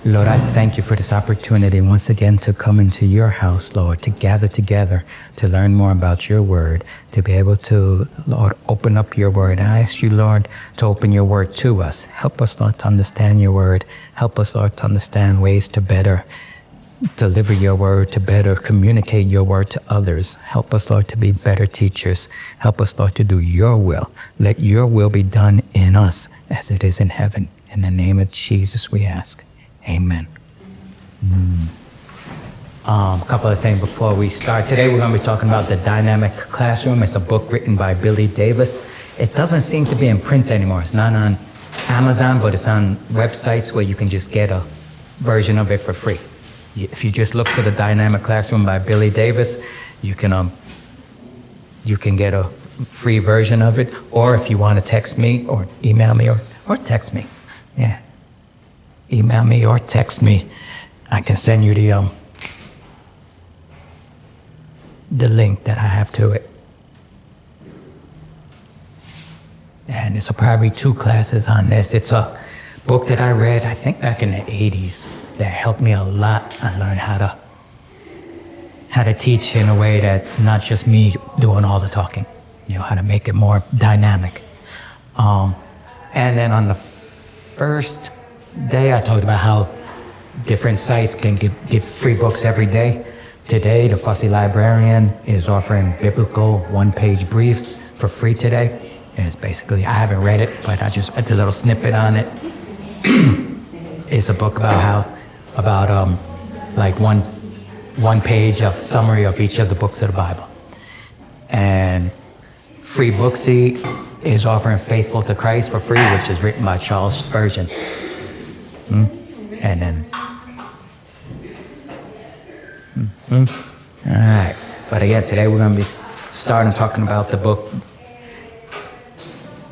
Lord, I thank you for this opportunity once again to come into your house, Lord, to gather together, to learn more about your word, to be able to, Lord, open up your word. I ask you, Lord, to open your word to us. Help us, Lord, to understand your word. Help us, Lord, to understand ways to better deliver your word, to better communicate your word to others. Help us, Lord, to be better teachers. Help us, Lord, to do your will. Let your will be done in us as it is in heaven. In the name of Jesus we ask. Amen. A couple of things before we start. Today we're going to be talking about The Dynamic Classroom. It's a book written by Billy Davis. It doesn't seem to be in print anymore. It's not on Amazon, but it's on websites where you can just get a version of it for free. If you just look for The Dynamic Classroom by Billy Davis, you can get a free version of it. Or if you want to text me or email me or text me. Yeah. Email me or text me. I can send you the link that I have to it. And it's probably 2 classes on this. It's a book that I read, I think back in the 80s, that helped me a lot. I learned how to teach in a way that's not just me doing all the talking. How to make it more dynamic. And then on the first day, I talked about how different sites can give free books every day. Today, the Fussy Librarian is offering biblical one-page briefs for free today. And it's basically, I haven't read it, but I just read a little snippet on it. It's a book about like one page of summary of each of the books of the Bible. And Free Booksy is offering Faithful to Christ for free, which is written by Charles Spurgeon. And then, all right. But again, today we're going to be starting talking about the book,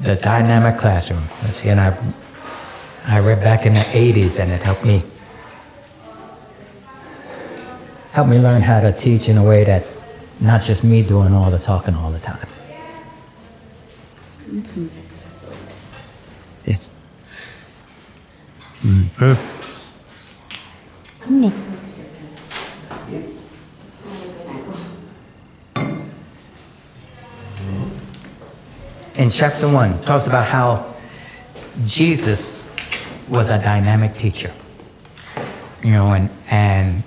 The Dynamic Classroom. Let's see, and I read back in the 80s, and it helped me learn how to teach in a way that not just me doing all the talking all the time. It's in chapter 1, it talks about how Jesus was a dynamic teacher. And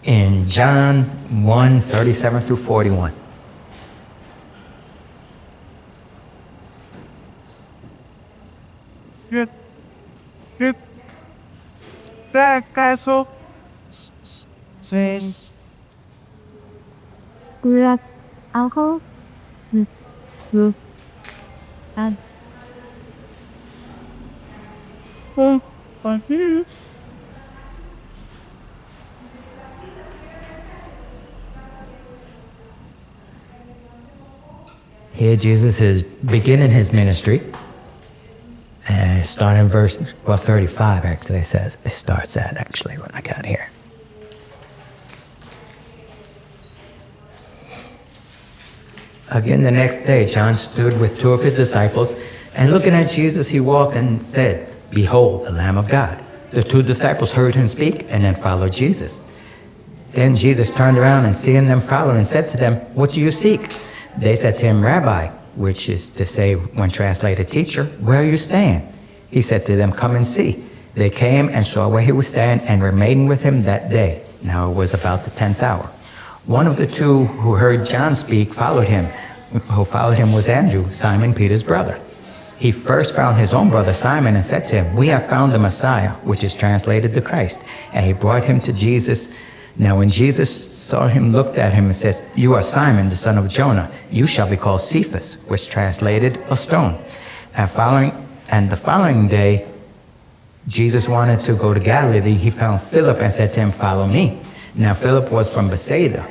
in John 1:37 through 41. Here Jesus is beginning his ministry. Starting in verse 35, actually, it says. It starts at, actually, what I got here. Again, the next day, John stood with 2 of his disciples, and looking at Jesus, he walked and said, "Behold, the Lamb of God." The 2 disciples heard him speak and then followed Jesus. Then Jesus turned around and seeing them following, said to them, "What do you seek?" They said to him, "Rabbi," which is to say, when translated, "Teacher, where are you staying?" He said to them, "Come and see." They came and saw where he was staying and remained with him that day. Now it was about the 10th hour. One of the 2 who heard John speak followed him. Who followed him was Andrew, Simon Peter's brother. He first found his own brother Simon and said to him, "We have found the Messiah," which is translated the Christ. And he brought him to Jesus. Now when Jesus saw him, looked at him and said, "You are Simon, the son of Jonah. You shall be called Cephas," which translated a stone. And the following day, Jesus wanted to go to Galilee. He found Philip and said to him, "Follow me." Now Philip was from Bethsaida,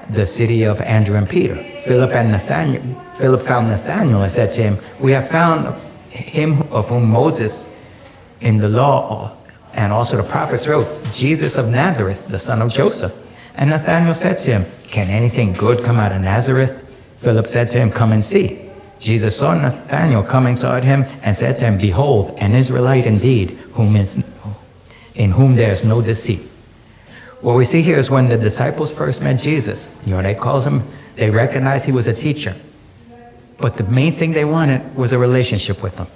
the city of Andrew and Peter. Philip found Nathanael and said to him, "We have found him of whom Moses in the law and also the prophets wrote, Jesus of Nazareth, the son of Joseph." And Nathanael said to him, "Can anything good come out of Nazareth?" Philip said to him, "Come and see." Jesus saw Nathanael coming toward him and said to him, "Behold, an Israelite indeed, in whom there is no deceit. What we see here is when the disciples first met Jesus, they recognized he was a teacher. But the main thing they wanted was a relationship with him.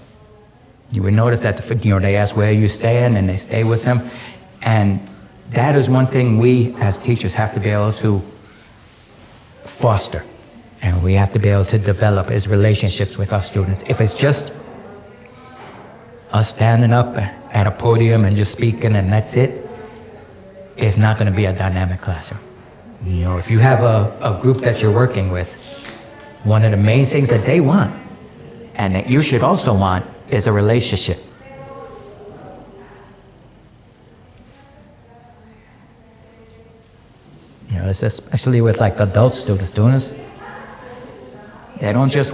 You would notice that they ask, where are you staying? And they stay with him. And that is one thing we as teachers have to be able to foster. And we have to be able to develop is relationships with our students. If it's just us standing up at a podium and just speaking and that's it, it's not going to be a dynamic classroom. If you have a group that you're working with, one of the main things that they want, and that you should also want, is a relationship. It's especially with like adult students, they don't just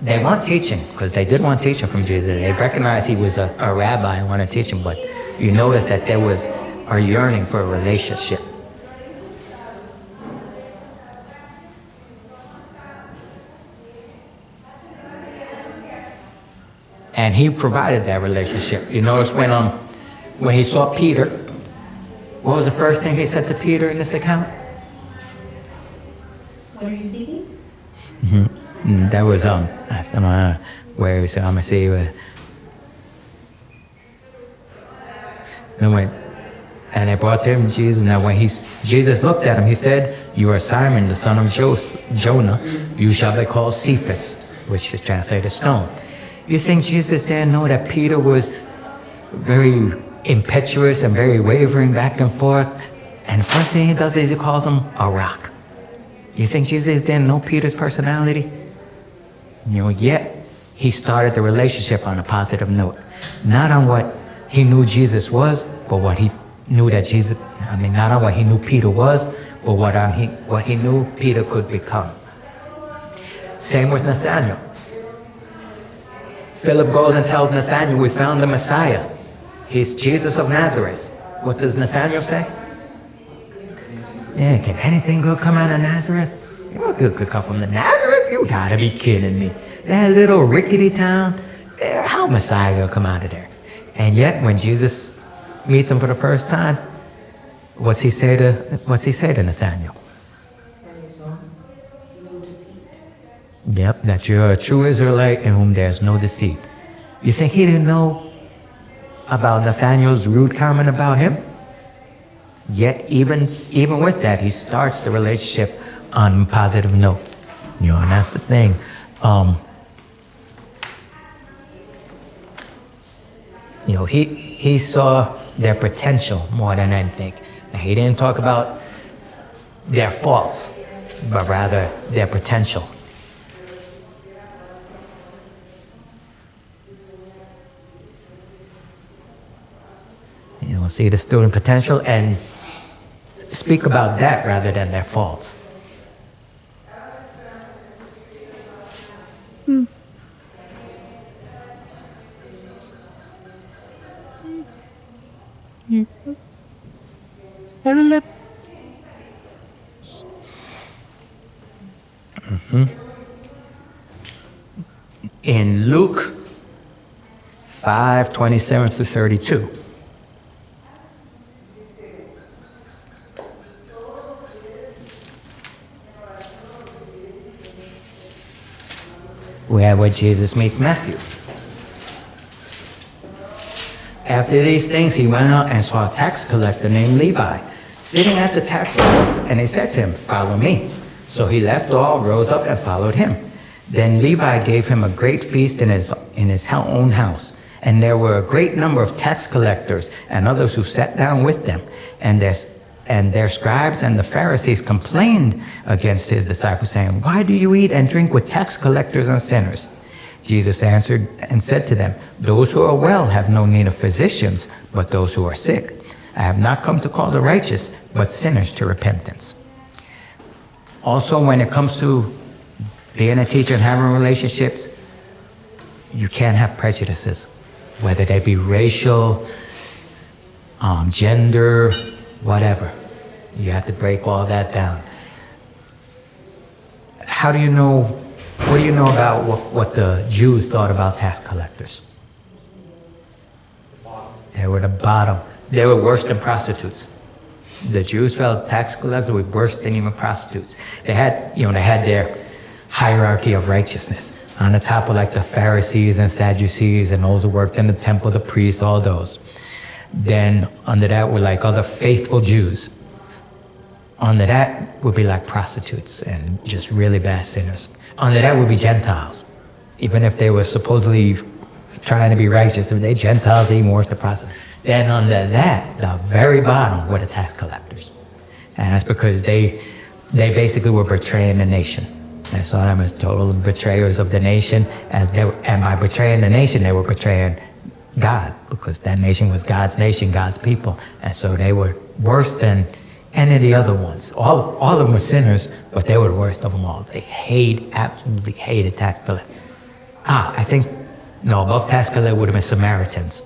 they want teaching, because they did want teaching from Jesus. They recognized he was a rabbi and wanted teaching, but you notice that there was a yearning for a relationship. And he provided that relationship. You notice when he saw Peter, what was the first thing he said to Peter in this account? What are you seeking? That was where he said, I'm gonna see you. And they brought to him Jesus. Now when Jesus looked at him, he said, you are Simon, the son of Jonah. You shall be called Cephas, which is translated stone. You think Jesus didn't know that Peter was very impetuous and very wavering back and forth? And the first thing he does is he calls him a rock. You think Jesus didn't know Peter's personality? Yet he started the relationship on a positive note. Not on what he knew Jesus was, but what he knew that not on what he knew Peter was, but what he knew Peter could become. Same with Nathanael. Philip goes and tells Nathanael, we found the Messiah. He's Jesus of Nazareth. What does Nathanael say? Yeah, can anything good come out of Nazareth? What good could come from the Nazareth? You gotta be kidding me. That little rickety town, how Messiah will come out of there? And yet, when Jesus meets him for the first time, what's he say to Nathanael? Yep, that you're a true Israelite in whom there's no deceit. You think he didn't know about Nathanael's rude comment about him? Yet, even with that, he starts the relationship on a positive note. And that's the thing. He saw their potential more than anything. Now, he didn't talk about their faults, but rather their potential. See the student potential and speak about that rather than their faults. In Luke 5:27 through 32. We have where Jesus meets Matthew. After these things, he went out and saw a tax collector named Levi sitting at the tax office, and he said to him, follow me. So he left all, rose up, and followed him. Then Levi gave him a great feast in his own house, and there were a great number of tax collectors and others who sat down with them, and their scribes and the Pharisees complained against his disciples, saying, why do you eat and drink with tax collectors and sinners? Jesus answered and said to them, those who are well have no need of physicians, but those who are sick. I have not come to call the righteous, but sinners to repentance. Also, when it comes to being a teacher and having relationships, you can't have prejudices, whether they be racial, gender, whatever. You have to break all that down. What do you know about what the Jews thought about tax collectors? They were the bottom. They were worse than prostitutes. The Jews felt tax collectors were worse than even prostitutes. They had their hierarchy of righteousness. On the top were like the Pharisees and Sadducees and those who worked in the temple, the priests, all those. Then under that were like other faithful Jews. Under that would be like prostitutes and just really bad sinners. Under that would be Gentiles. Even if they were supposedly trying to be righteous, if they Gentiles, they even worse than prostitutes. Then under that, the very bottom were the tax collectors. And that's because they basically were betraying the nation. They saw them as total betrayers of the nation, and by betraying the nation, they were betraying God, because that nation was God's nation, God's people. And so they were worse than any of the other ones. All of them were sinners, but they were the worst of them all. They absolutely hated tax collectors. Above tax collectors would have been Samaritans.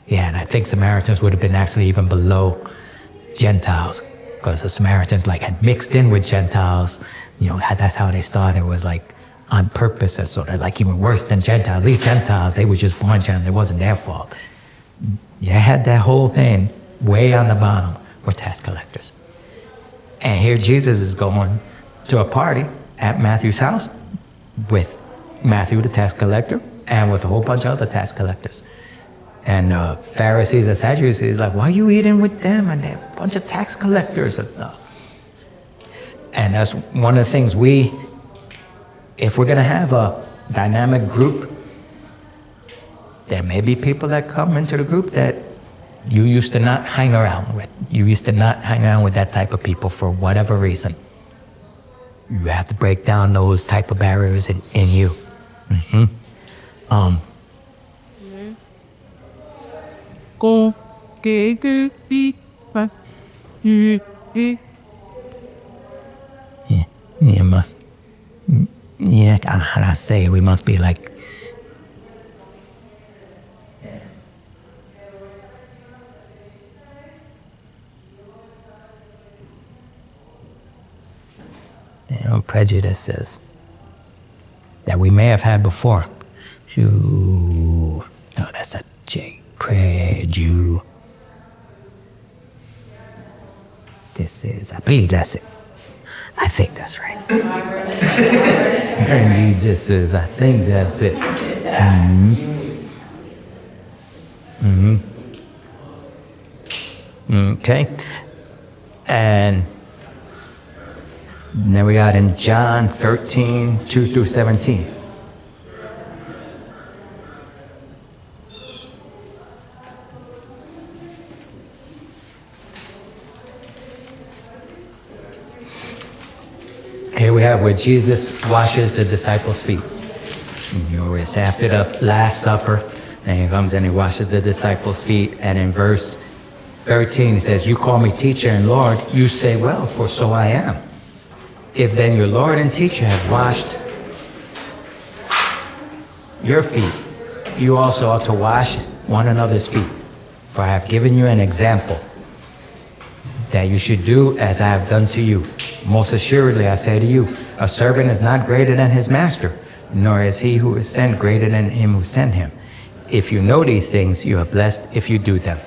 Yeah, and I think Samaritans would have been actually even below Gentiles, because the Samaritans had mixed in with Gentiles. That's how they started. It was on purpose, and so they're even worse than Gentiles. At least Gentiles, they were just born Gentiles. It wasn't their fault. You had that whole thing way on the bottom were tax collectors. And here Jesus is going to a party at Matthew's house with Matthew, the tax collector, and with a whole bunch of other tax collectors. And Pharisees and Sadducees why are you eating with them? And they're a bunch of tax collectors and stuff. And that's one of the things if we're going to have a dynamic group, there may be people that come into the group that you used to not hang around with. You used to not hang around with that type of people for whatever reason. You have to break down those type of barriers in you. Mm-hmm. You must. Yeah, how do I say it? We must be like. Prejudices that we may have had before. No, that's a J. Preju. I believe that's it. I think that's right. I think that's it. Okay. And then we got in John 13, 2 through 17. Here we have where Jesus washes the disciples' feet. It's after the Last Supper, and he comes and he washes the disciples' feet. And in verse 13, he says, "You call me teacher and Lord, you say well, for so I am. If then your Lord and teacher have washed your feet, you also ought to wash one another's feet. For I have given you an example, that you should do as I have done to you. Most assuredly, I say to you, a servant is not greater than his master, nor is he who is sent greater than him who sent him. If you know these things, you are blessed if you do them."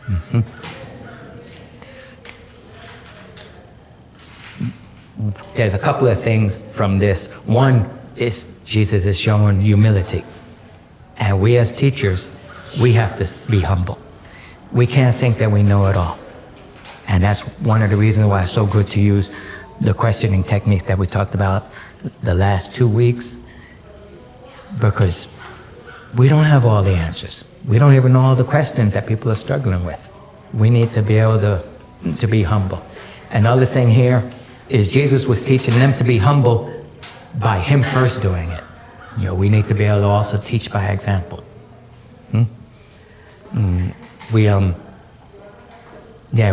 Mm-hmm. There's a couple of things from this. One is Jesus is showing humility. And we as teachers, we have to be humble. We can't think that we know it all. And that's one of the reasons why it's so good to use the questioning techniques that we talked about the last 2 weeks, because we don't have all the answers. We don't even know all the questions that people are struggling with. We need to be able to be humble. Another thing here is Jesus was teaching them to be humble by him first doing it. We need to be able to also teach by example. We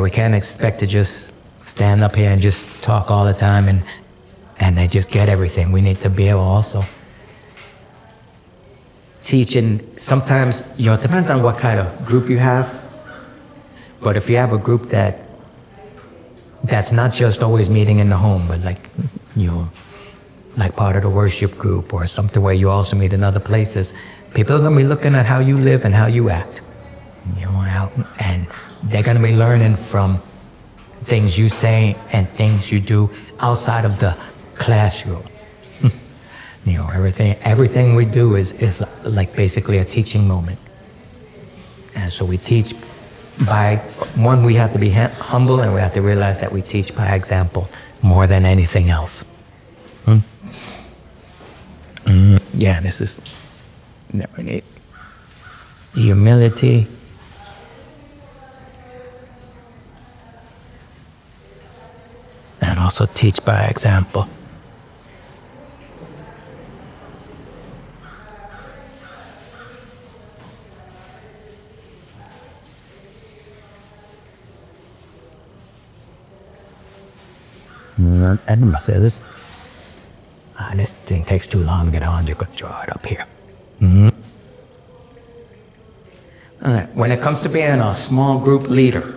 can't expect to just stand up here and just talk all the time and they just get everything. We need to be able also teach. And sometimes, it depends on what kind of group you have. But if you have a group that's not just always meeting in the home, but like part of the worship group or something where you also meet in other places, people are going to be looking at how you live and how you act. and they're going to be learning from things you say and things you do outside of the classroom. Everything we do is like basically a teaching moment. And so we teach by, one, we have to be humble, and we have to realize that we teach by example more than anything else. Yeah, this is humility. And also teach by example. And this thing takes too long to get on. You could draw it up here. All right. When it comes to being a small group leader,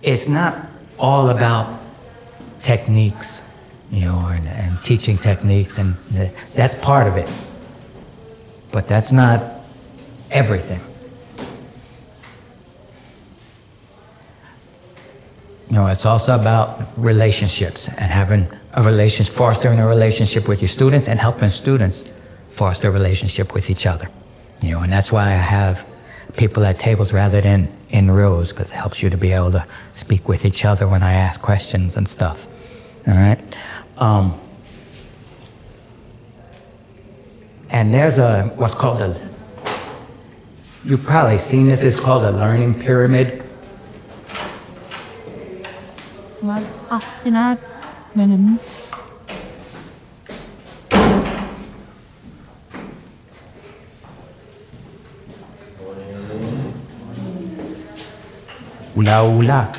it's not all about techniques, and teaching techniques, and that's part of it. But that's not everything. It's also about relationships and having fostering a relationship with your students and helping students foster a relationship with each other. And that's why I have people at tables rather than in rows, because it helps you to be able to speak with each other when I ask questions and stuff. All right? And there's what's called you've probably seen this, it's called a learning pyramid. Ula ula.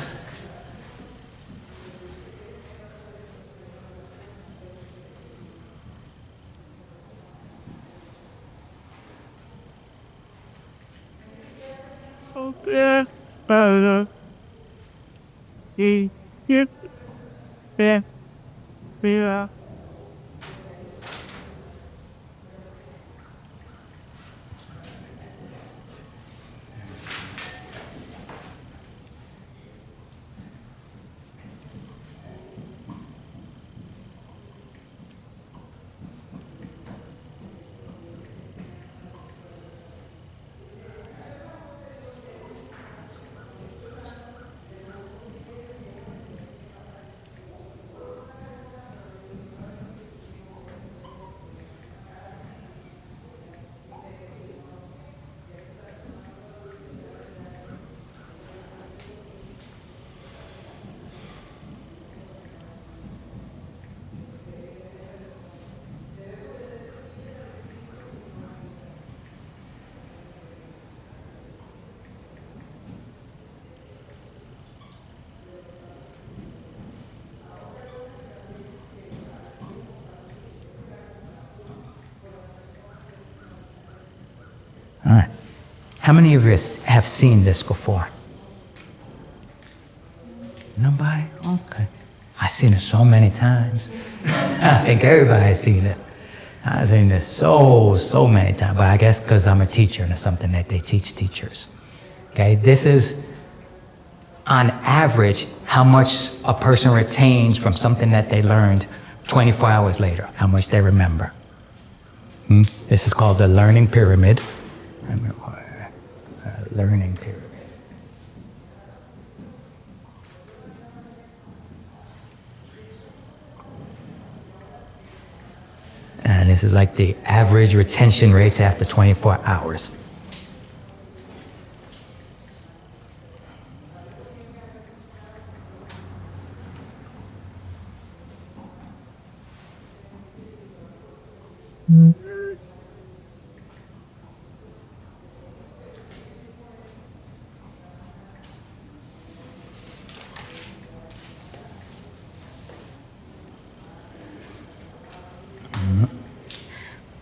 All right. How many of us have seen this before? Nobody? Okay. I've seen it so many times. I think everybody's seen it. I've seen this so many times. But I guess because I'm a teacher and it's something that they teach teachers. Okay, this is on average how much a person retains from something that they learned 24 hours later, how much they remember. This is called the learning pyramid. Learning pyramid. And this is like the average retention rates after 24 hours.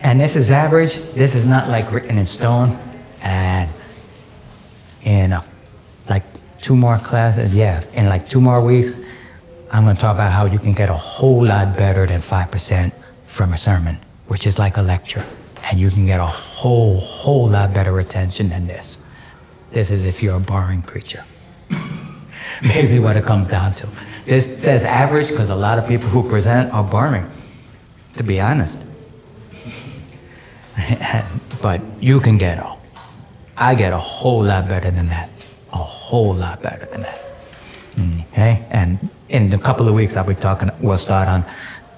And this is average. This is not like written in stone. And in like 2 more classes, in like 2 more weeks, I'm going to talk about how you can get a whole lot better than 5% from a sermon, which is like a lecture. And you can get a whole lot better retention than this. This is if you're a boring preacher. Basically what it comes down to. This says average because a lot of people who present are boring, to be honest. But you can I get a whole lot better than that. A whole lot better than that. Okay? And in a couple of weeks we'll start on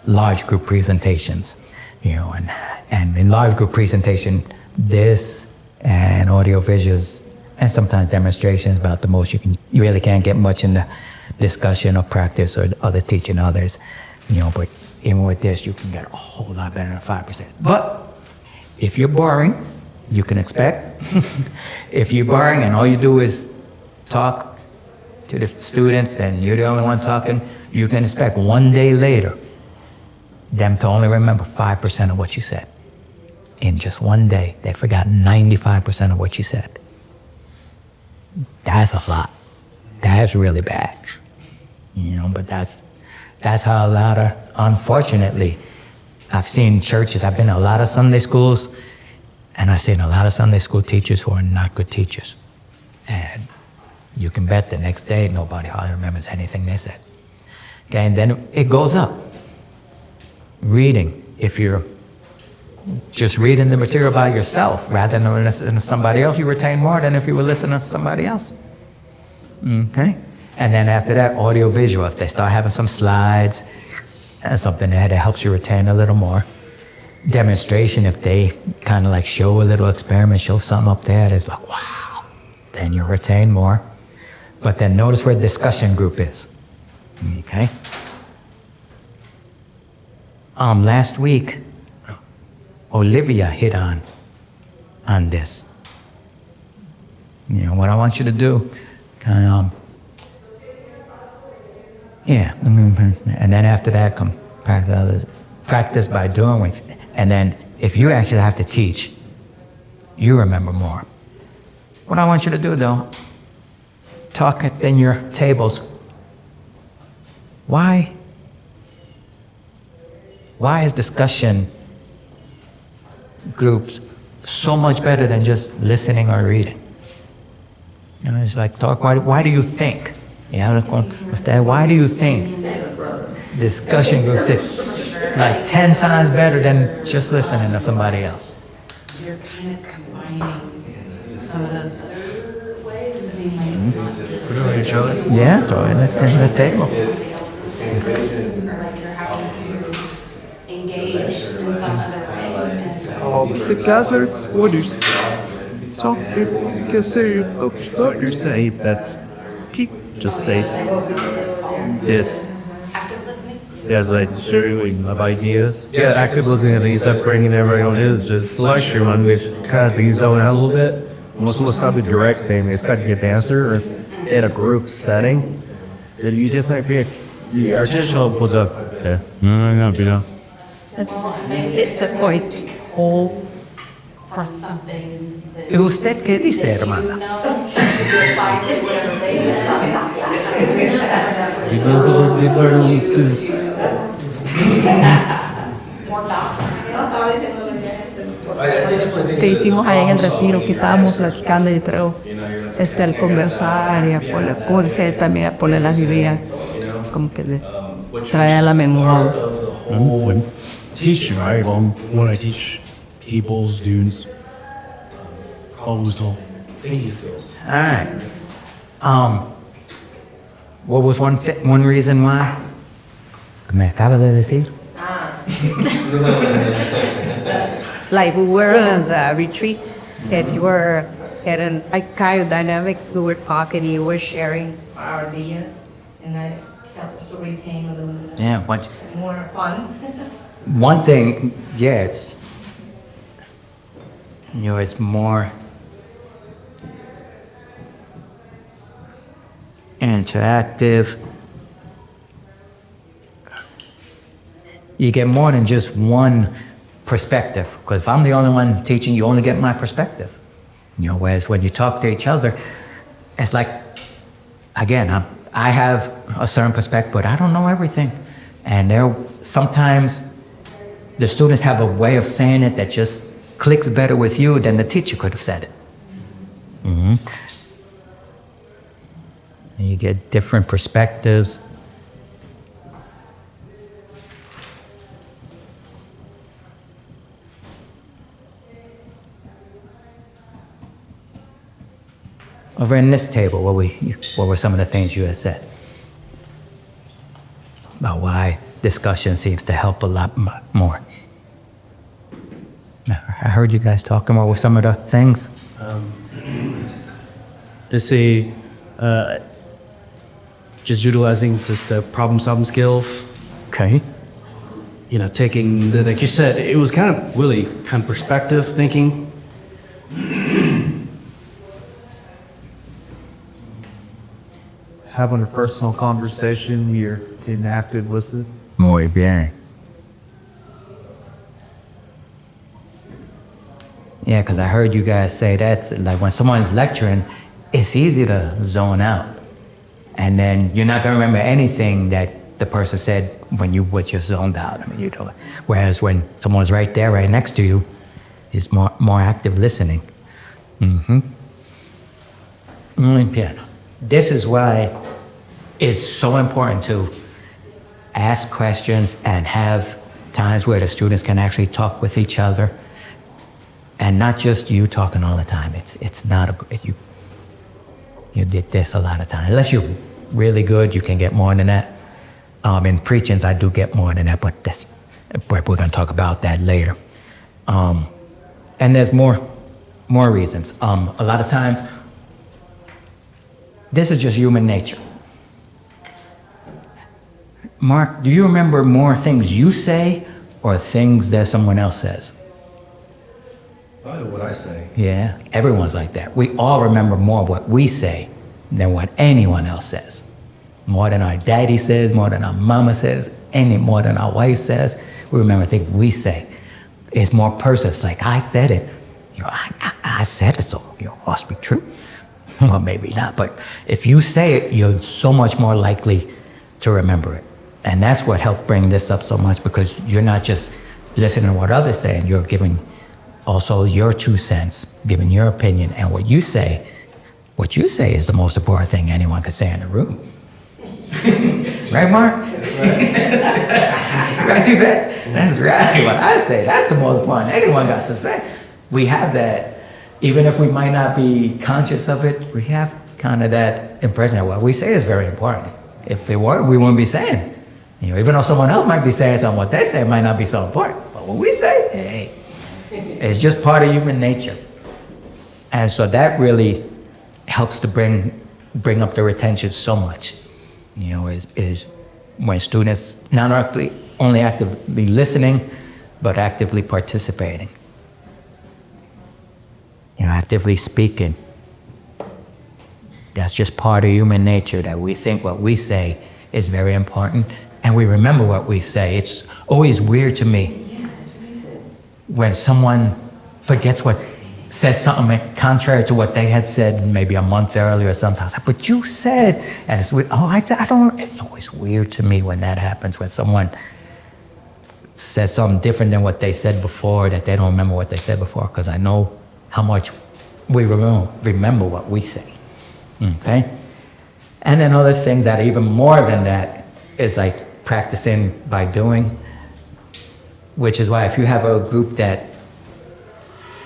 large group presentations. And in large group presentation, this and audio visuals and sometimes demonstrations about the most. You really can't get much in the discussion or practice or other teaching others. But even with this, you can get a whole lot better than 5%. But if you're boring, you can expect. If you're boring and all you do is talk to the students and you're the only one talking, you can expect one day later them to only remember 5% of what you said. In just one day, they forgot 95% of what you said. That's a lot. That's really bad. But that's how unfortunately, I've seen churches, I've been to a lot of Sunday schools, and I've seen a lot of Sunday school teachers who are not good teachers. And you can bet the next day nobody hardly remembers anything they said. Okay, and then it goes up. Reading, if you're just reading the material by yourself rather than listening to somebody else, you retain more than if you were listening to somebody else. Okay? And then after that, audio visual, if they start having some slides and something there that helps you retain a little more. Demonstration, if they kind of like show a little experiment, show something up there that's like, wow, then you retain more. But then notice where discussion group is. Okay? Last week, Olivia hit on this. What I want you to do, and then after that, come practice by doing with. And then if you actually have to teach, you remember more. What I want you to do though, talk in your tables. Why is discussion groups so much better than just listening or reading? It's like talk. Why do you think? Why do you think discussion groups are like 10 times better than just listening to somebody else? You're kind of combining some of those other ways. Yeah, throw it in the table. Or like you're having to engage in some other way. The hazards, what is talk? You can say, you say that. Just say this. Active listening? There's like sharing of ideas. Yeah, active listening and he's bringing everyone is just lecture on which kind of things out a little bit. Most of us stop the direct thing. It's got to get the answer in a group setting. Then you just like be the artificial was up. Yeah. No. It's the point whole for something. ¿Y usted qué dice, hermana? Que hicimos ahí en el retiro, que estábamos platicando y creo, al conversar y como dice también a poner las ideas, como que le trae a la memoria. When teaching, right? When I teach people, students, always all. All right. What was one reason why? Me acaba de decir. Like we were on a retreat, and you were at an kind of dynamic. We were talking, you were sharing our ideas, and I helped to retain a little more fun. One thing, it's it's more interactive. You get more than just one perspective, because if I'm the only one teaching, you only get my perspective. Whereas when you talk to each other, it's like, again, I have a certain perspective, but I don't know everything. And sometimes the students have a way of saying it that just clicks better with you than the teacher could have said it. You get different perspectives. Over in this table, what were some of the things you had said about why discussion seems to help a lot more? I heard you guys talking about some of the things. Just say, just utilizing just the problem-solving skills. Okay. You know, taking like you said, it was kind of really kind of perspective thinking. Having a personal conversation, you're in active listen. Muy bien. Yeah, because I heard you guys say that, like when someone's lecturing, it's easy to zone out. And then you're not going to remember anything that the person said when you're zoned out. I mean, you know. Whereas when someone's right there, right next to you, it's more active listening. Muy bien. This is why it's so important to ask questions and have times where the students can actually talk with each other, and not just you talking all the time. It's not you did this a lot of times. Unless you're really good, you can get more than that. In preachings, I do get more than that, but we're going to talk about that later. And there's more reasons. A lot of times, this is just human nature. Mark, do you remember more things you say or things that someone else says? Probably what I say. Yeah, everyone's like that. We all remember more what we say than what anyone else says. More than our daddy says, more than our mama says, more than our wife says. We remember things we say. It's more personal. It's like, I said it. You know, I said it, so it must be true. Well, maybe not, but if you say it, you're so much more likely to remember it. And that's what helped bring this up so much, because you're not just listening to what others say, and you're giving also your 2 cents, giving your opinion, and what you say is the most important thing anyone could say in the room. Right, Mark? Right, Yvette? That's right. What I say, that's the most important anyone got to say. We have that, even if we might not be conscious of it, we have kind of that impression that what we say is very important. If it weren't, we wouldn't be saying it. You know, even though someone else might be saying something, what they say might not be so important. But what we say, hey, it's just part of human nature. And so that really helps to bring up the retention so much. You know, is when students not only actively listening, but actively participating. You know, actively speaking. That's just part of human nature, that we think what we say is very important, and we remember what we say. It's always weird to me when someone forgets says something contrary to what they had said maybe a month earlier. Sometimes, but you said, and it's weird. Oh, I don't. It's always weird to me when that happens, when someone says something different than what they said before, that they don't remember what they said before, because I know how much we remember what we say. Okay? And then other things that are even more than that is like practicing by doing, which is why if you have a group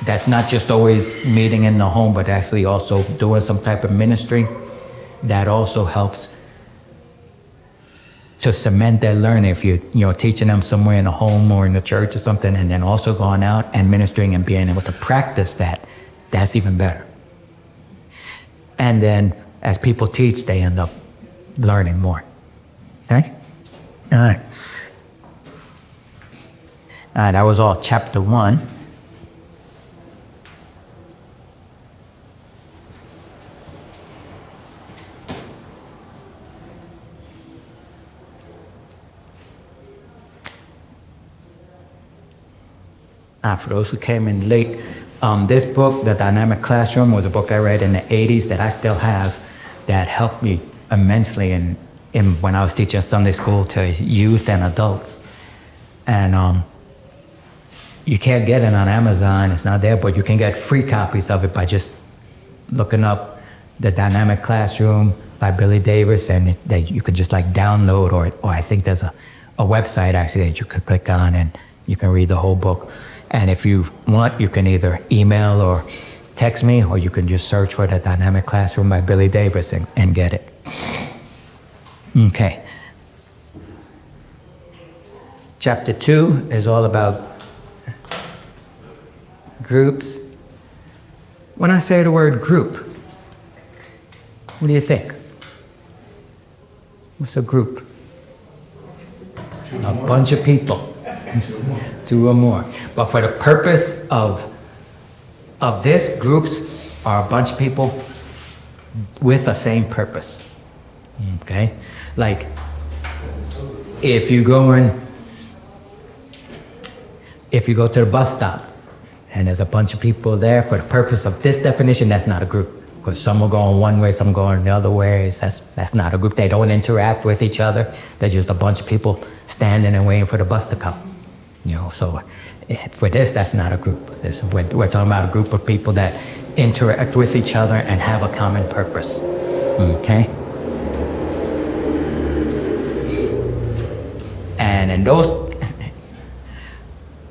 that's not just always meeting in the home, but actually also doing some type of ministry, that also helps to cement their learning. If you're teaching them somewhere in the home or in the church or something, and then also going out and ministering and being able to practice that's even better. And then as people teach, they end up learning more. Okay? All right. That was all chapter 1. For those who came in late, this book, The Dynamic Classroom, was a book I read in the 80s that I still have, that helped me immensely in when I was teaching Sunday school to youth and adults. And you can't get it on Amazon, it's not there, but you can get free copies of it by just looking up The Dynamic Classroom by Billy Davis, and that you could just like download, or I think there's a website actually that you could click on and you can read the whole book. And if you want, you can either email or text me, or you can just search for The Dynamic Classroom by Billy Davis and get it. Okay. Chapter 2 is all about groups. When I say the word group, what do you think? What's a group? A bunch of people. Two or more. But for the purpose of this, groups are a bunch of people with a same purpose. Okay? Like, if you go to the bus stop and there's a bunch of people there, for the purpose of this definition, that's not a group. Because some are going one way, some going the other way. That's not a group. They don't interact with each other. They're just a bunch of people standing and waiting for the bus to come. So for this, that's not a group. We're talking about a group of people that interact with each other and have a common purpose. Okay? And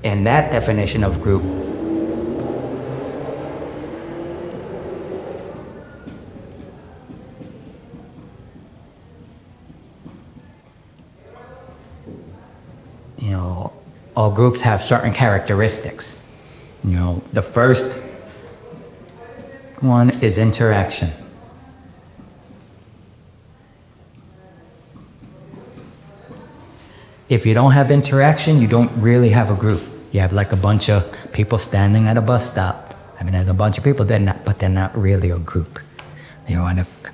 in that definition of group, all groups have certain characteristics. The first one is interaction. If you don't have interaction, you don't really have a group. You have like a bunch of people standing at a bus stop. There's a bunch of people, but they're not really a group. And if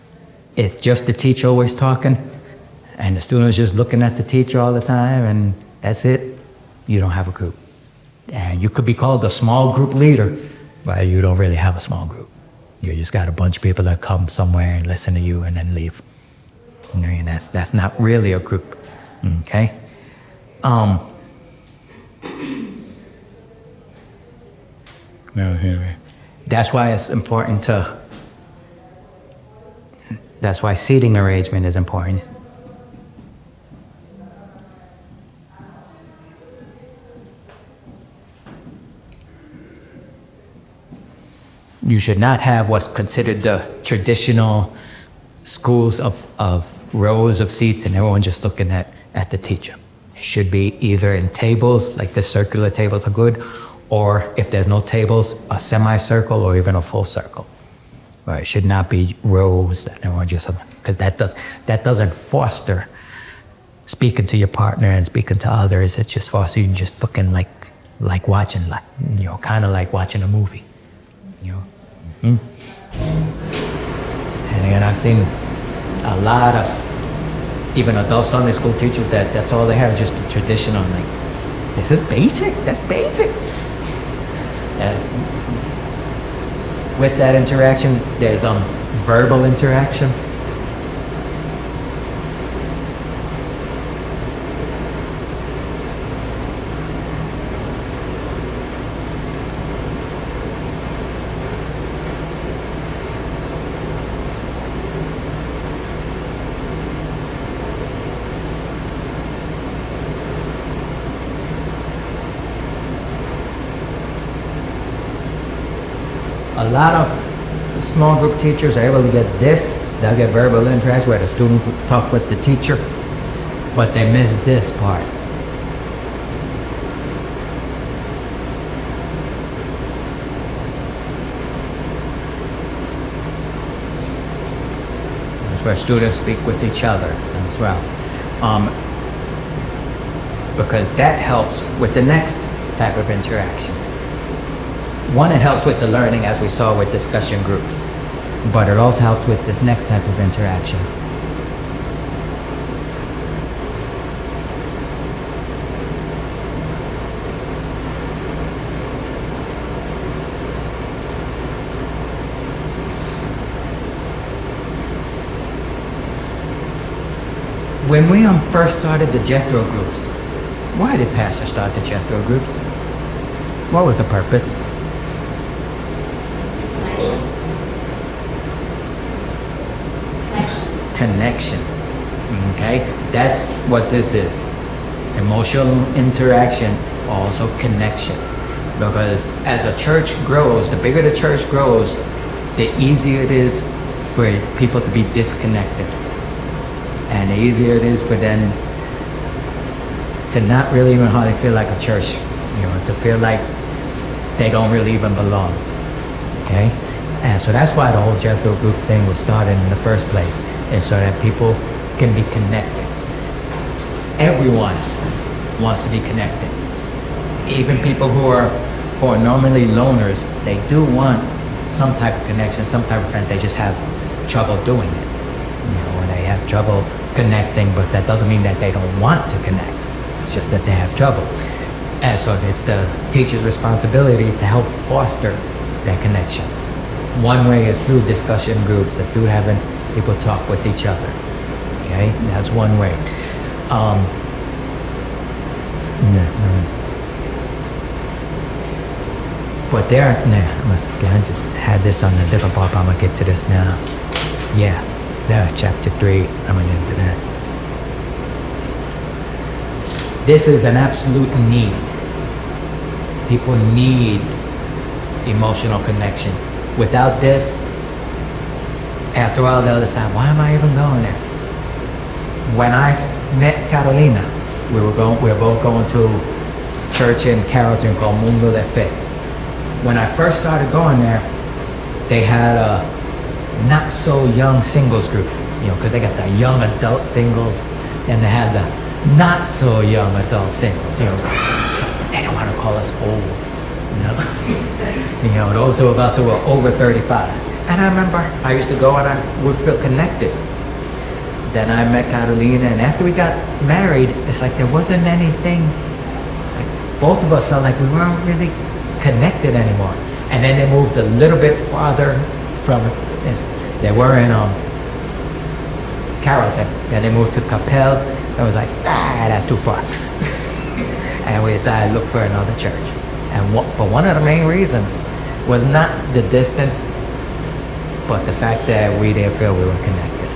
it's just the teacher always talking, and the students just looking at the teacher all the time, and that's it, you don't have a group. And you could be called a small group leader, but you don't really have a small group. You just got a bunch of people that come somewhere and listen to you and then leave. And that's not really a group. Okay? That's why it's important that's why seating arrangement is important. You should not have what's considered the traditional schools of rows of seats and everyone just looking at the teacher. It should be either in tables, like the circular tables are good, or if there's no tables, a semicircle or even a full circle. Right? It should not be rows and everyone just, because that doesn't foster speaking to your partner and speaking to others. It just fosters you just looking like watching, kind of like watching a movie. And again, I've seen a lot of even adult Sunday school teachers that's all they have, just the traditional, this is basic, that's basic. With that interaction, there's verbal interaction. A lot of small group teachers are able to get this. They'll get verbal interaction where the student will talk with the teacher, but they miss this part. That's where students speak with each other as well. Because that helps with the next type of interaction. One, it helps with the learning, as we saw with discussion groups, but it also helps with this next type of interaction. When we first started the Jethro groups, why did Pastor start the Jethro groups? What was the purpose? Connection. Okay? That's what this is. Emotional interaction, also connection. Because as a church grows, the bigger the church grows, the easier it is for people to be disconnected. And the easier it is for them to not really even hardly feel like a church, to feel like they don't really even belong. Okay? And so that's why the whole Jethro group thing was started in the first place, is so that people can be connected. Everyone wants to be connected. Even people who are normally loners, they do want some type of connection, some type of friend. They just have trouble doing it. And they have trouble connecting, but that doesn't mean that they don't want to connect. It's just that they have trouble. And so it's the teacher's responsibility to help foster that connection. One way is through discussion groups, and through having people talk with each other. Okay, that's one way. But there, I just had this on the different part, but I'm gonna get to this now. Yeah, there's chapter 3. I'm gonna get into that. This is an absolute need. People need emotional connection. Without this, after all, they'll decide, why am I even going there? When I met Carolina, we were both going to church in Carrollton called Mundo de Fe. When I first started going there, they had a not so young singles group, because they got the young adult singles, and they had the not so young adult singles, So they don't want to call us old, those of us who were over 35. And I remember I used to go and I would feel connected. Then I met Carolina, and after we got married, it's like there wasn't anything, like both of us felt like we weren't really connected anymore. And then they moved a little bit farther from, they were in Carrollton, then they moved to Capel. I was like, that's too far. And we decided to look for another church. But one of the main reasons was not the distance, but the fact that we didn't feel we were connected.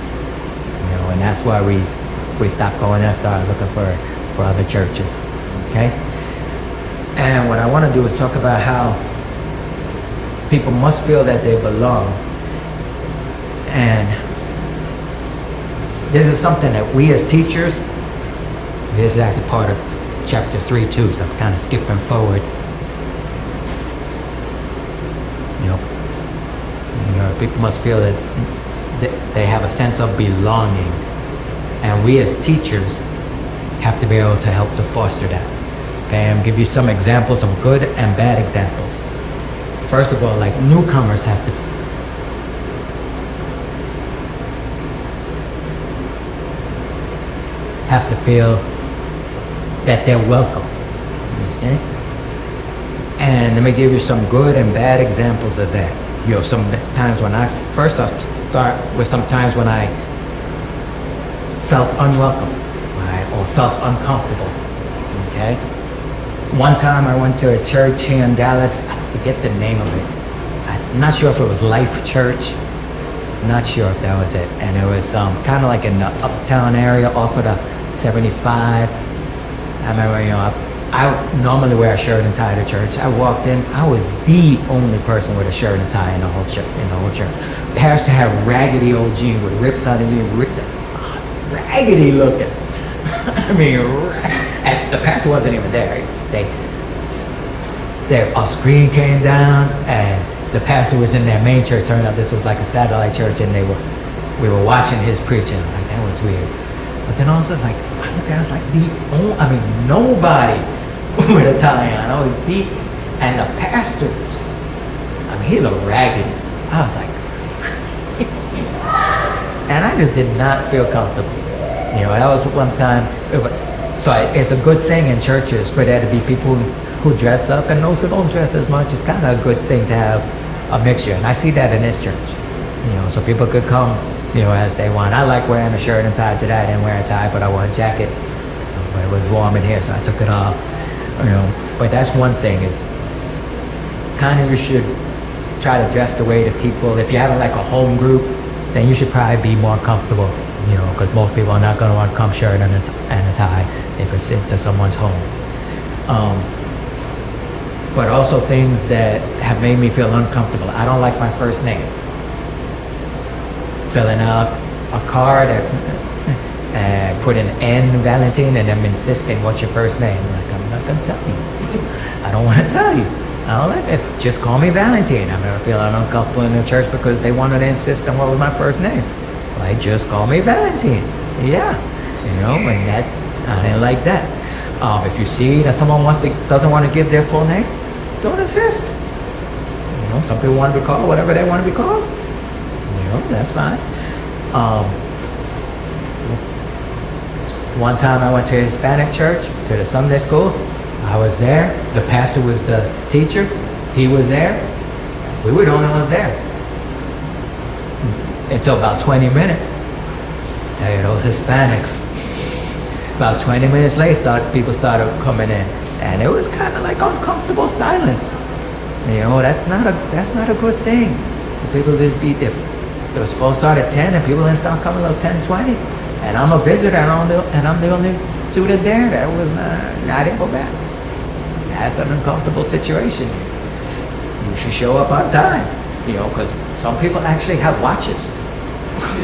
And that's why we stopped going and started looking for other churches. Okay? And what I want to do is talk about how people must feel that they belong. And this is something that we as teachers, this is actually part of chapter 3 too, so I'm kind of skipping forward. People must feel that they have a sense of belonging. And we as teachers have to be able to help to foster that. Okay, I'm gonna give you some examples, some good and bad examples. First of all, like newcomers have to feel that they're welcome. Okay? And let me give you some good and bad examples of that. Some times when I'll start with some times when I felt unwelcome, right, or felt uncomfortable. Okay? One time I went to a church here in Dallas. I forget the name of it. I'm not sure if it was Life Church. Not sure if that was it. And it was kind of like in the uptown area off of the 75. I remember, I normally wear a shirt and tie to church. I walked in, I was the only person with a shirt and tie in the whole church. Pastor had raggedy old jeans with rips on the jeans, raggedy looking. I mean, and the pastor wasn't even there. A screen came down, and the pastor was in their main church. Turned out this was like a satellite church, and we were watching his preaching. I was like, that was weird. But then also it's like, I was like nobody with a tie on. And the pastor, he looked raggedy. I was like, and I just did not feel comfortable. That was one time. So it's a good thing in churches for there to be people who dress up, and those who don't dress as much. It's kind of a good thing to have a mixture. And I see that in this church. So people could come, as they want. I like wearing a shirt and tie today. I didn't wear a tie, but I wore a jacket. It was warm in here, so I took it off. But that's one thing, is kind of you should try to dress the way the people, if you're having like a home group, then you should probably be more comfortable, you know, because most people are not going to want to come shirt and a tie if it's into someone's home. But also things that have made me feel uncomfortable. I don't like my first name. Filling out a card, put an N, Valentin, and I'm insisting, what's your first name? Like, I'm not going to tell you. I don't want to tell you. I don't like it. Just call me Valentin. I'm never feeling uncomfortable in the church because they wanted to insist on what was my first name. Like, just call me Valentin. Yeah. You know, and that, I didn't like that. If you see that someone doesn't want to give their full name, don't insist. You know, some people want to be called whatever they want to be called. You know, that's fine. One time I went to a Hispanic church, to the Sunday school. I was there. The pastor was the teacher. He was there. We were the only ones there. Until about 20 minutes. Tell you, those Hispanics. About 20 minutes later, people started coming in. And it was kind of like uncomfortable silence. You know, that's not a good thing. For people to just be different. It was supposed to start at 10 and people didn't start coming until 10:20. And I'm a visitor and I'm the only student there. That was I didn't go back. That's an uncomfortable situation. You should show up on time. You know, because some people actually have watches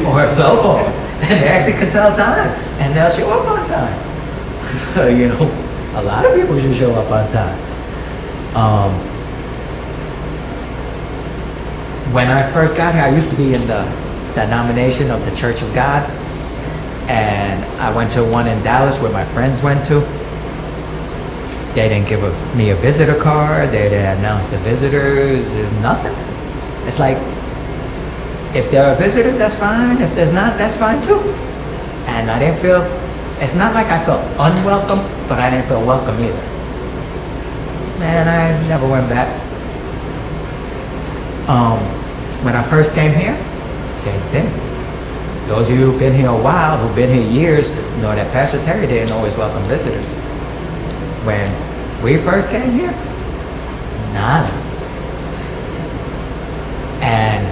or cell phones and they actually can tell time and they'll show up on time. So, you know, a lot of people should show up on time. When I first got here, I used to be in the denomination of the Church of God. And I went to one in Dallas where my friends went to. They didn't give me a visitor card. They didn't announce the visitors, nothing. It's like, if there are visitors, that's fine. If there's not, that's fine too. And I didn't feel, it's not like I felt unwelcome, but I didn't feel welcome either. Man, I never went back. When I first came here, same thing. Those of you who've been here a while, who've been here years, know that Pastor Terry didn't always welcome visitors. When we first came here, nada. And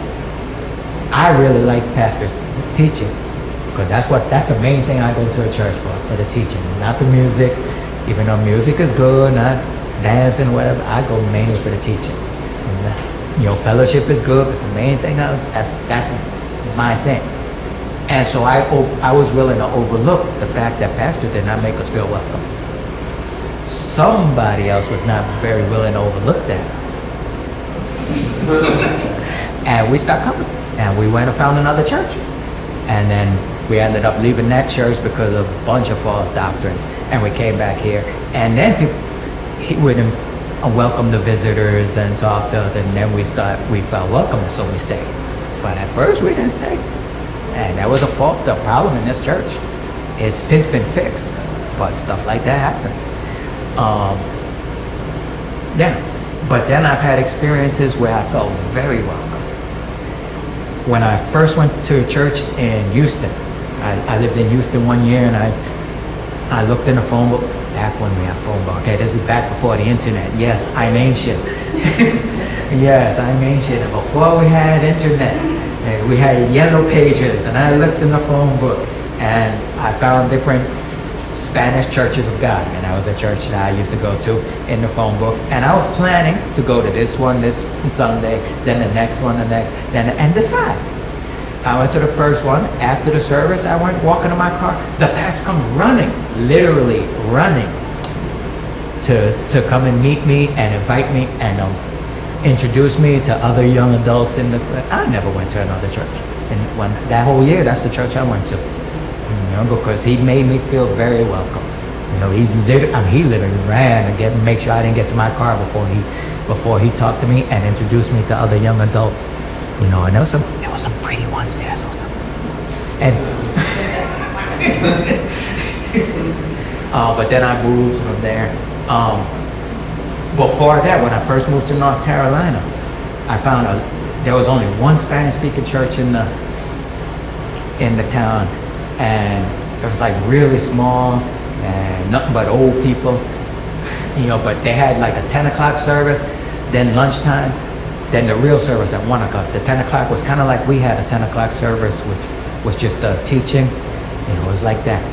I really like Pastor's teaching, because that's the main thing I go to a church for the teaching, not the music. Even though music is good, not dancing or whatever, I go mainly for the teaching. And, you know, fellowship is good, but the main thing, that's my thing. And so I was willing to overlook the fact that Pastor did not make us feel welcome. Somebody else was not very willing to overlook that. And we stopped coming. And we went and found another church. And then we ended up leaving that church because of a bunch of false doctrines. And we came back here. And then he wouldn't welcome the visitors and talk to us. And then we felt welcome, and so we stayed. But at first we didn't stay. And that was a problem in this church. It's since been fixed, but stuff like that happens. Yeah, but then I've had experiences where I felt very welcome. When I first went to church in Houston, I lived in Houston 1 year, and I looked in the phone book, back when we had phone book. Okay, this is back before the internet. Yes, I'm ancient. Yes, I'm ancient. And before we had internet, we had yellow pages, and I looked in the phone book and I found different Spanish churches of God. And that was a church that I used to go to in the phone book. And I was planning to go to this one this Sunday, then the next one, and decide. I went to the first one. After the service, I went walking to my car. The pastor come running, literally running, to come and meet me and invite me and introduced me to other young adults in the. I never went to another church, and when that whole year, that's the church I went to. You know, because he made me feel very welcome. You know, he literally ran to make sure I didn't get to my car before he talked to me and introduced me to other young adults. You know, and there was some pretty ones there, so and but then I moved from there. Before that, when I first moved to North Carolina, I found there was only one Spanish-speaking church in the town, and it was like really small and nothing but old people, you know. But they had like a 10 o'clock service, then lunchtime, then the real service at 1 o'clock. The 10 o'clock was kind of like we had a 10 o'clock service, which was just a teaching. You know, it was like that.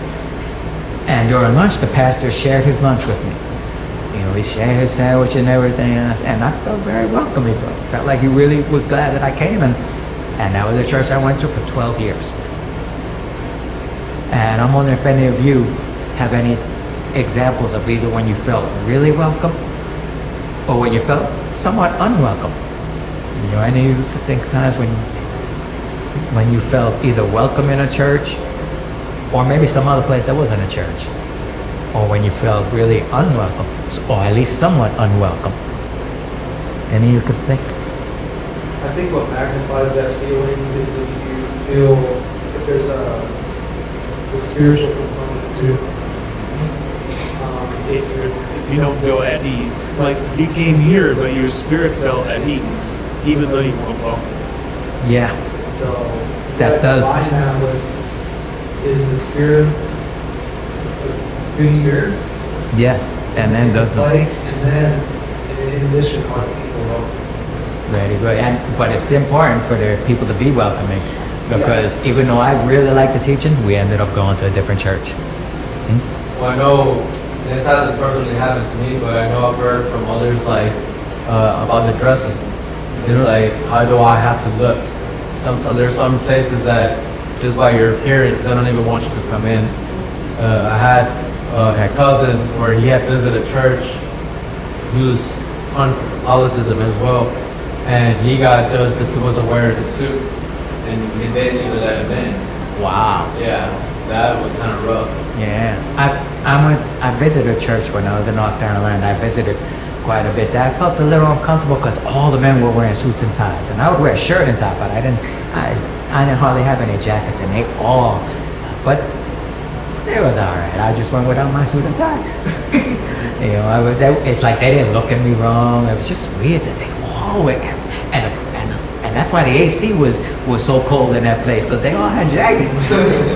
And during lunch, the pastor shared his lunch with me. You know, he shared his sandwich and everything, and I felt very welcome. He felt like he really was glad that I came, and that was the church I went to for 12 years. And I'm wondering if any of you have any examples of either when you felt really welcome or when you felt somewhat unwelcome. You know, any of you could think of times when you felt either welcome in a church or maybe some other place that wasn't a church, or when you felt really unwelcome, or at least somewhat unwelcome. Any of you could think? I think what magnifies that feeling is if you feel that there's a spiritual component to it. If you don't feel at ease. Like you came here, but your spirit felt at ease, even though you weren't welcome. Yeah. So That does. combine that with is the spirit, the spirit, Yes. And then doesn't. place, and then in addition, are people welcome. Very good. But it's important for the people to be welcoming, because even though I really like the teaching, we ended up going to a different church. Well, I know this hasn't personally happened to me, but I know I've heard from others like about the dressing. You know, like how do I have to look? There's some places that just by your appearance, they don't even want you to come in. I had a cousin where he had visited a church who's on Catholicism as well, and he got judged because he wasn't wearing the suit, and they didn't even let him in. Wow. Yeah, that was kind of rough. Yeah. I visited a church when I was in North Carolina. I visited quite a bit. I felt a little uncomfortable because all the men were wearing suits and ties, and I would wear a shirt and tie, but I didn't hardly have any jackets, and they all, but it was all right. I just went without my suit and tie. You know, it's like they didn't look at me wrong. It was just weird that they all were, and that's why the AC was so cold in that place, because they all had jackets.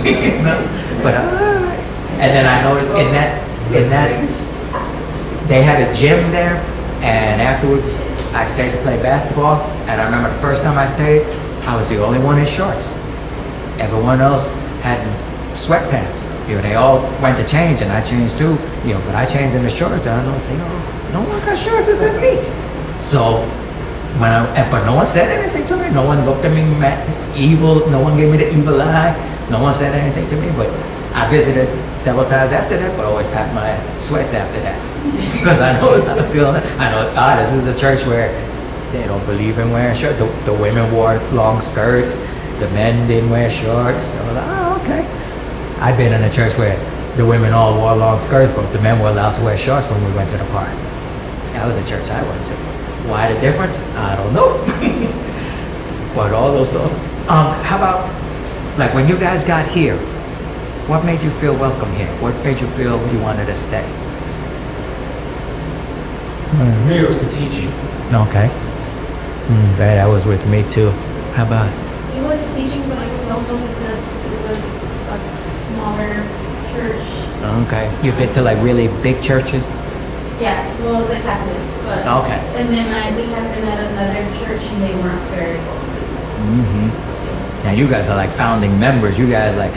You know? But and then I noticed in that they had a gym there, and afterward I stayed to play basketball. And I remember the first time I stayed, I was the only one in shorts. Everyone else had sweatpants. You know, they all went to change, and I changed too. You know, but I changed in the shorts. And I noticed no one got shorts except me. So but no one said anything to me. No one looked at me evil. No one gave me the evil eye. No one said anything to me. But I visited several times after that, but always packed my sweats after that. Because I noticed I was feeling, this is a church where they don't believe in wearing shorts. The women wore long skirts. The men didn't wear shorts. I was like, okay. I've been in a church where the women all wore long skirts, but the men were allowed to wear shorts when we went to the park. That was a church I went to. Why the difference? I don't know. But all those, how about, like when you guys got here, what made you feel welcome here? What made you feel you wanted to stay? Me, it was the teaching. Okay. That was with me too. How about? It was teaching, but it was also because it was a smaller church. Okay. You've been to like really big churches? Yeah, well, the Catholic, but. Okay. And then we have been at another church, and they weren't very welcoming. Now you guys are like founding members. You guys like.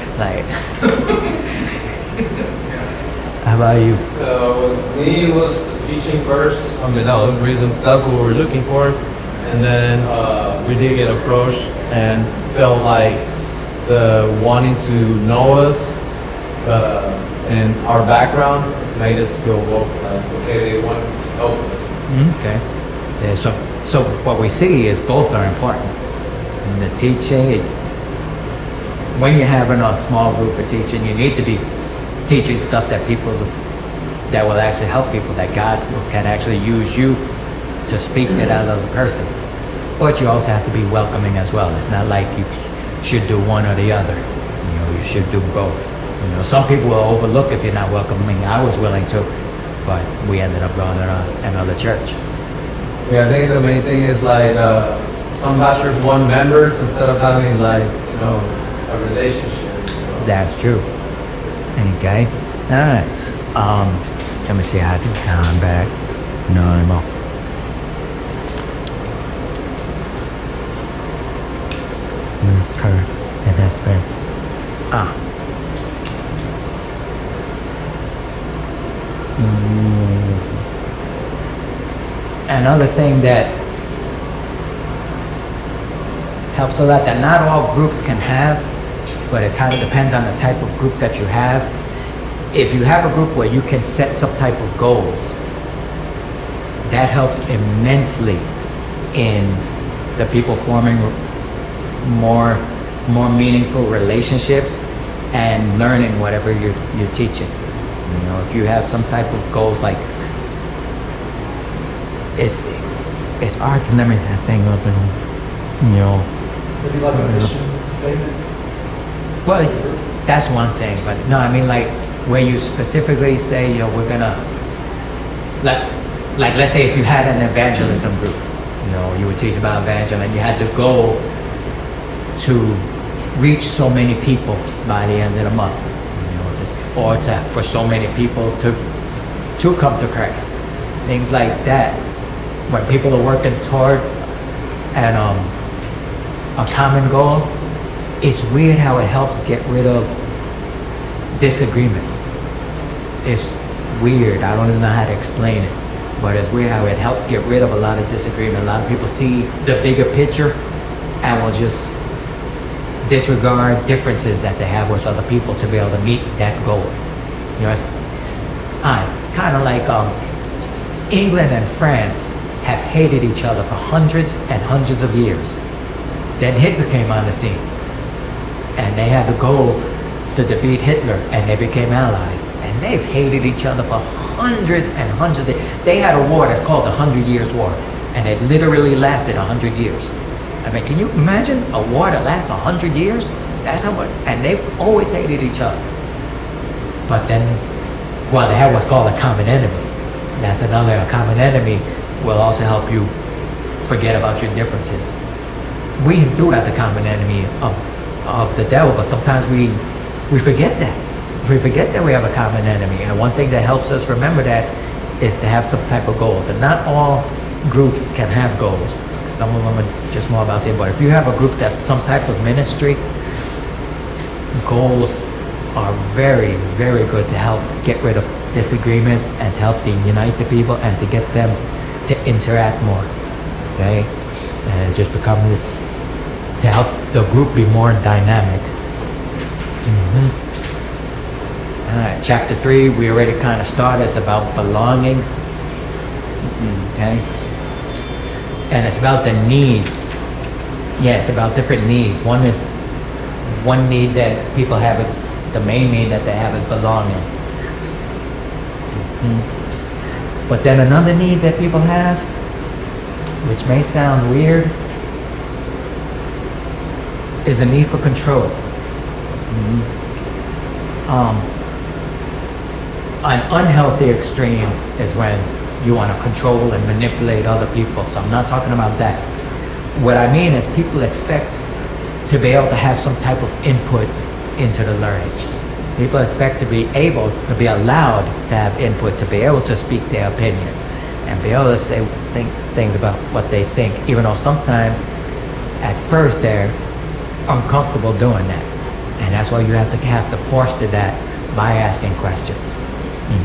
How about you? With me, it was teaching first. I mean, that was the reason, that's what we were looking for. And then we did get approached and felt like the wanting to know us and our background made us feel woke. Like, okay, they want to help us. Okay. So what we see is both are important. The teaching, when you're having a small group of teaching, you need to be teaching stuff that will actually help people, that God can actually use you to speak to that other person. But you also have to be welcoming as well. It's not like you should do one or the other. You know, you should do both. You know, some people will overlook if you're not welcoming. I was willing to, but we ended up going to another church. Yeah, I think the main thing is like some pastors want members instead of having like, you know, a relationship. So. That's true. Okay. All right. Let me see. I think I'm back. No more. Yes, man. Another thing that helps a lot that not all groups can have, but it kind of depends on the type of group that you have. If you have a group where you can set some type of goals, that helps immensely in the people forming more meaningful relationships and learning whatever you're teaching. You know, if you have some type of goals, like it's hard to limit that thing up and, you know. Maybe like a mission statement. Well, that's one thing, but no, I mean like where you specifically say, you know, we're gonna, like let's say if you had an evangelism group, you know, you would teach about evangelism and you had the goal to reach so many people by the end of the month, you know, or for so many people to come to Christ, things like that. When people are working toward a common goal, it's weird how it helps get rid of disagreements. It's weird. I don't even know how to explain it, but it's weird how it helps get rid of a lot of disagreement. A lot of people see the bigger picture and will just disregard differences that they have with other people to be able to meet that goal. You know, it's kind of like England and France have hated each other for hundreds and hundreds of years. Then Hitler came on the scene, and they had the goal to defeat Hitler, and they became allies. And they've hated each other for hundreds and hundreds. They had a war that's called the 100 Years' War, and it literally lasted 100 years. I mean, can you imagine a war that lasts 100 years? That's how much, and they've always hated each other. But then, well, they have what's called a common enemy. That's another, a common enemy will also help you forget about your differences. We do have the common enemy of the devil, but sometimes we forget that. We forget that we have a common enemy. And one thing that helps us remember that is to have some type of goals. And not all groups can have goals. Some of them are just more about it. But if you have a group that's some type of ministry, goals are very, very good to help get rid of disagreements and to help to unite the people and to get them to interact more. Okay? And it just becomes, to help the group be more dynamic. All right, chapter 3, we already kind of started. It's about belonging. Okay? And it's about the needs. Yeah, it's about different needs. One need that people have is, the main need that they have is belonging. But then another need that people have, which may sound weird, is a need for control. An unhealthy extreme is when you want to control and manipulate other people. So I'm not talking about that. What I mean is people expect to be able to have some type of input into the learning. People expect to be able to be allowed to have input, to be able to speak their opinions and be able to say things about what they think, even though sometimes at first they're uncomfortable doing that. And that's why you have to foster that by asking questions.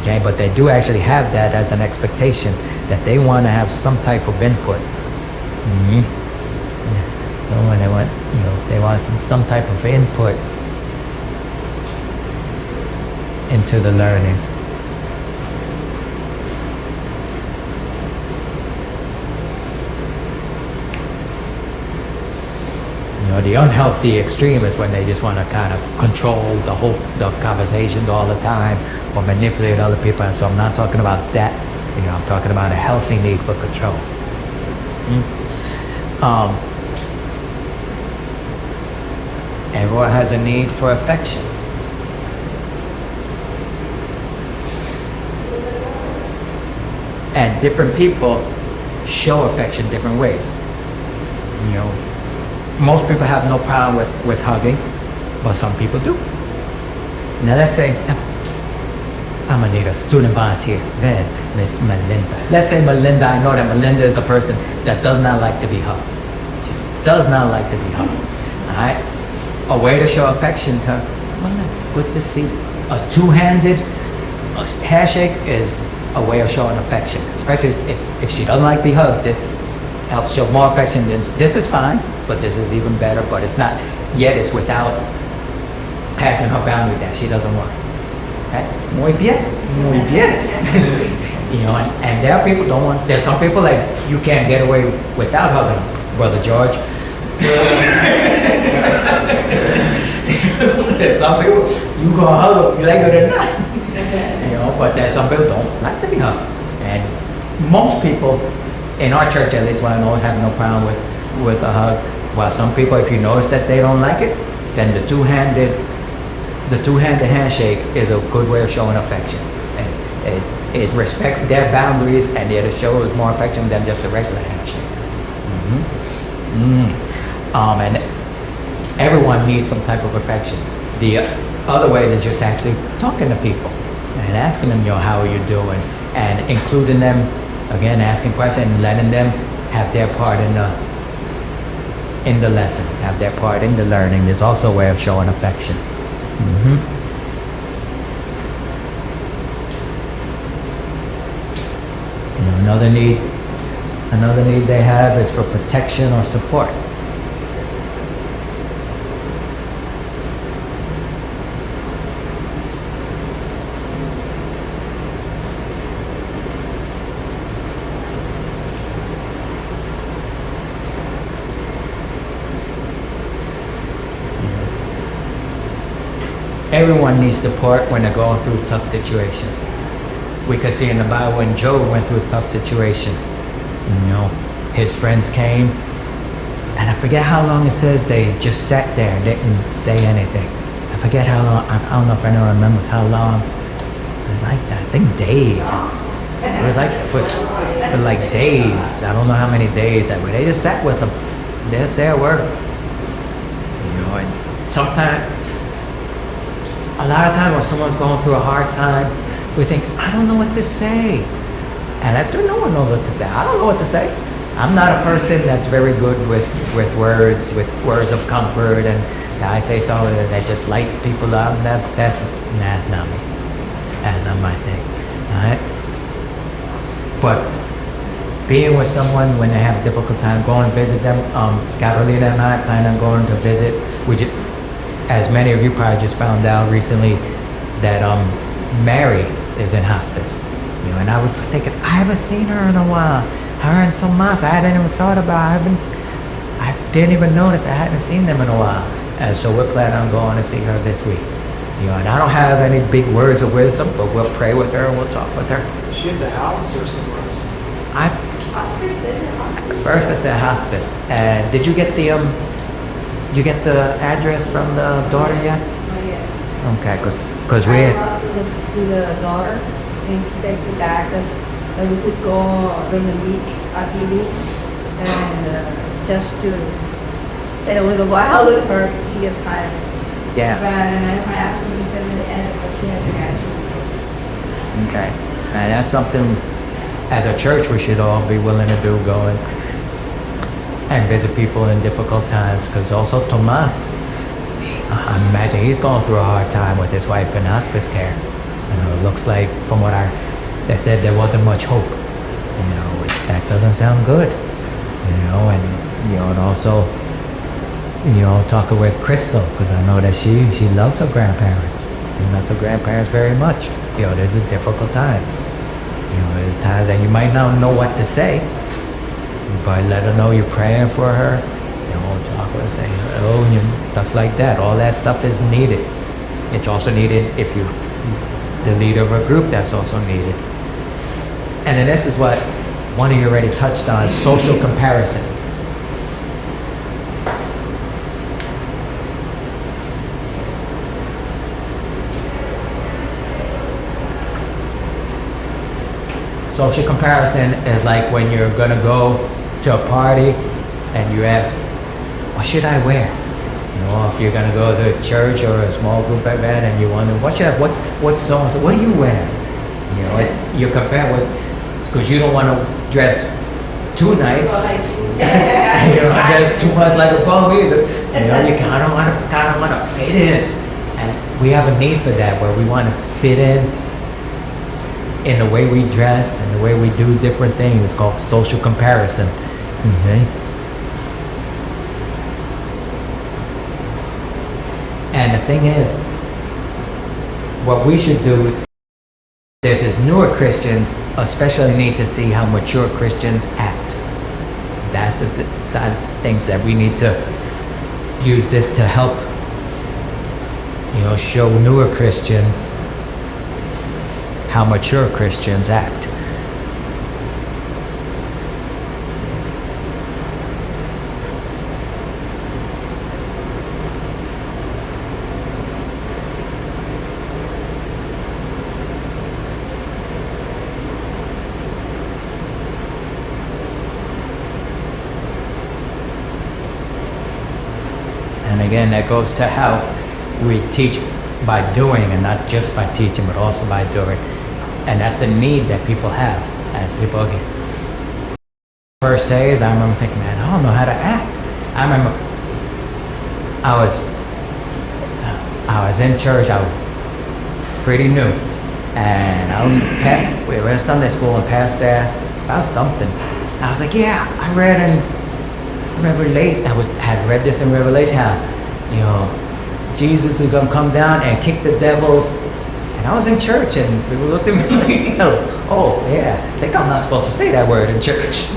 Okay, but they do actually have that as an expectation that they want to have some type of input. So when they want some type of input into the learning. You know, the unhealthy extreme is when they just want to kind of control the conversations all the time or manipulate other people. And so I'm not talking about that. You know, I'm talking about a healthy need for control. Everyone has a need for affection. And different people show affection different ways. You know, most people have no problem with hugging, but some people do. Now let's say I'm gonna need a student volunteer. Then Miss Melinda. Let's say Melinda, I know that Melinda is a person that does not like to be hugged. She does not like to be hugged. Alright? a way to show affection to her. Well, good to see you. A two-handed handshake is a way of showing affection, especially if she doesn't like to be hugged. This helps show more affection than this is fine, but this is even better. But it's not yet. It's without passing her boundary that she doesn't want. Okay? Muy bien, muy bien. You know, and there are people don't want. There's some people like you can't get away without hugging them, Brother George. There's some people you gonna hug them, you like it or not. You know, but there's some people don't like to be hugged, and most people in our church, at least what I know, have no problem with a hug. While some people, if you notice that they don't like it, then the two-handed handshake is a good way of showing affection. It respects their boundaries, and it shows more affection than just a regular handshake. And everyone needs some type of affection. The other way is just actually talking to people and asking them, how are you doing, and including them, again, asking questions and letting them have their part in the lesson, have their part in the learning. Is also a way of showing affection. Another need they have is for protection or support. Everyone needs support when they're going through a tough situation. We could see in the Bible when Job went through a tough situation. His friends came, and I forget how long it says they just sat there and didn't say anything. I forget how long. I don't know if anyone remembers how long. It was like, I think days. It was like for like days. I don't know how many days that were. They just sat with them. They didn't say a word. And sometimes, a lot of times when someone's going through a hard time, we think, I don't know what to say. And that's true, no one knows what to say. I don't know what to say. I'm not a person that's very good with words of comfort, and I say something that just lights people up. That's not me. That's not my thing. Alright? But being with someone when they have a difficult time, going to visit them, Carolina and I plan on going to visit. As many of you probably just found out recently, that Mary is in hospice. And I was thinking, I haven't seen her in a while. Her and Tomas, I hadn't even thought about. I didn't even notice I hadn't seen them in a while. And so we're planning on going to see her this week. And I don't have any big words of wisdom, but we'll pray with her and we'll talk with her. Is she at the house or somewhere else? First I said hospice. And did you get the address from the daughter yet? Not yet. Okay, because we had. Just to the daughter, and take me back. We could go during the week, and just to stay a little while with her to get tired. Yeah. And then I asked him to send me the edit, but he hasn't answered. Okay. And that's something, as a church, we should all be willing to do, going and visit people in difficult times. Because also Tomas, I imagine he's going through a hard time with his wife in hospice care. It looks like, from what they said, there wasn't much hope. Which that doesn't sound good. And also, talking with Crystal, because I know that she loves her grandparents. She loves her grandparents very much. There's difficult times. There's times that you might not know what to say, but let her know you're praying for her. Talk with her, say hello, and stuff like that. All that stuff is needed. It's also needed if you're the leader of a group. That's also needed. And then this is what one of you already touched on: social comparison. Social comparison is like when you're gonna go to a party and you ask, what should I wear? If you're gonna go to a church or a small group event and you wonder, what's so-and-so, what do you wear? You compare because you don't want to dress too nice. You don't dress too much like a bum either. You know, you kind of want to fit in, and we have a need for that, where we want to fit in the way we dress and the way we do different things. It's called social comparison. Okay. And the thing is, what we should do is newer Christians especially need to see how mature Christians act. That's the side of things that we need to use this to help, show newer Christians how mature Christians act. And again, that goes to how we teach by doing, and not just by teaching, but also by doing. And that's a need that people have as people get first saved. I remember thinking, man, I don't know how to act. I remember I was in church. I was pretty new, and we were in Sunday school, and Pastor asked about something. I was like, yeah, I read in Revelation. Had read this in Revelation, how Jesus is gonna come down and kick the devils. And I was in church, and people looked at me like, oh yeah, I think I'm not supposed to say that word in church.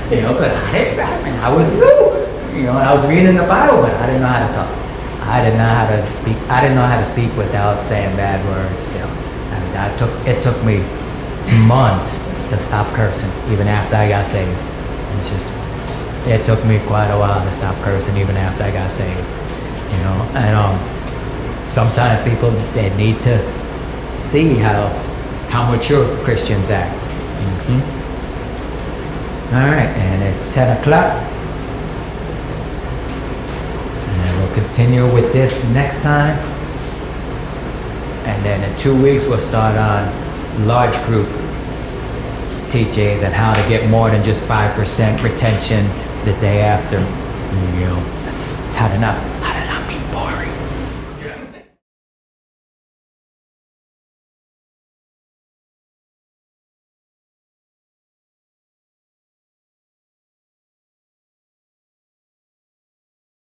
But I was new. I was reading the Bible, but I didn't know how to talk. I didn't know how to speak. I didn't know how to speak without saying bad words. Still, it took me months to stop cursing, even after I got saved. It took me quite a while to stop cursing, even after I got saved. And sometimes people, they need to see how mature Christians act. All right, and it's 10 o'clock. And we'll continue with this next time. And then in 2 weeks, we'll start on large group teachings and how to get more than just 5% retention the day after. How to not